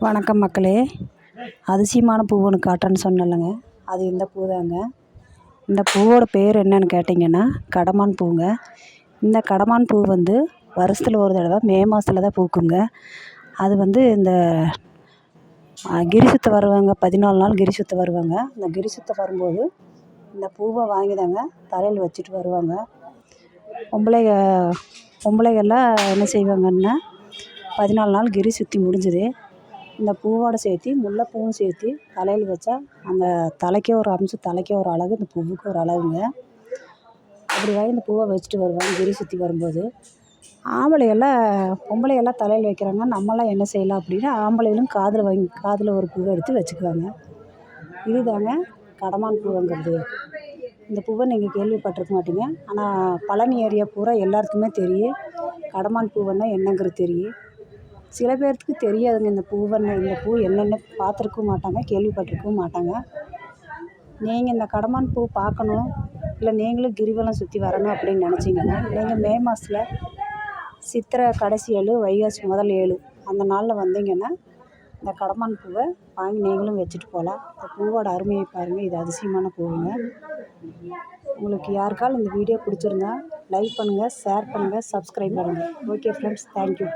வணக்கம் மக்களே. அதிசயமான பூ ஒன்று காட்டுறேன்னு சொன்னேன்லங்க, அது இந்த பூ தாங்க. இந்த பூவோட பேர் என்னன்னு கேட்டிங்கன்னா கடமான் பூங்க. இந்த கடமான் பூ வந்து வருஷத்தில் ஒரு தடவை மே மாதத்துல தான் பூக்குங்க. அது வந்து இந்த கிரி சுத்த வருவாங்க, 14 நாள் கிரி சுத்த வருவாங்க. இந்த கிரி சுத்த வரும்போது இந்த பூவை வாங்கி தாங்க தலையில் வச்சுட்டு வருவாங்க. பொம்பளைகள்லாம் என்ன செய்வாங்கன்னா 14 நாள் கிரி சுற்றி முடிஞ்சது இந்த பூவோடு சேர்த்து முல்லைப்பூவும் சேர்த்து தலையில் வச்சா அந்த தலைக்கே ஒரு அம்சம், தலைக்கே ஒரு அழகு, இந்த பூவுக்கு ஒரு அழகுங்க. அப்படி வாங்கி இந்த பூவை வச்சுட்டு வருவாங்க கிரி சுற்றி வரும்போது. பொம்பளையெல்லாம் தலையில் வைக்கிறாங்க, நம்மளாம் என்ன செய்யலாம் அப்படின்னா ஆம்பளைகளும் காதில் ஒரு பூவை எடுத்து வச்சுக்குவாங்க. இதுதாங்க கடமான் பூவுங்கிறது. இந்த பூவை நீங்கள் கேள்விப்பட்டிருக்க மாட்டீங்க, ஆனால் பழனி ஏரியா பூரா எல்லாருக்குமே தெரியும் கடமான் பூவுன்னா என்னங்கிறது தெரியும். சில பேர்த்துக்கு தெரியாதுங்க இந்த பூ என்னென்னு பார்த்துருக்கவும் மாட்டாங்க, கேள்விப்பட்டிருக்கவும் மாட்டாங்க. நீங்கள் இந்த கடமான் பூ பார்க்கணும், இல்லை நீங்களும் கிரிவலம் சுற்றி வரணும் அப்படின்னு நினச்சிங்கன்னா நீங்கள் மே மாதத்துல சித்திரை கடைசி 7, வைகாசி முதல் 7 அந்த நாளில் வந்தீங்கன்னா இந்த கடமான் பூவை வாங்கி நீங்களும் வச்சுட்டு போகலாம். இந்த பூவோட அருமையை பாருங்கள், இது அதிசயமான பூவுங்க. உங்களுக்கு யாருக்காலும் இந்த வீடியோ பிடிச்சிருந்தா லைக் பண்ணுங்கள், ஷேர் பண்ணுங்கள், சப்ஸ்கிரைப் பண்ணுங்கள். Okay friends, thank you.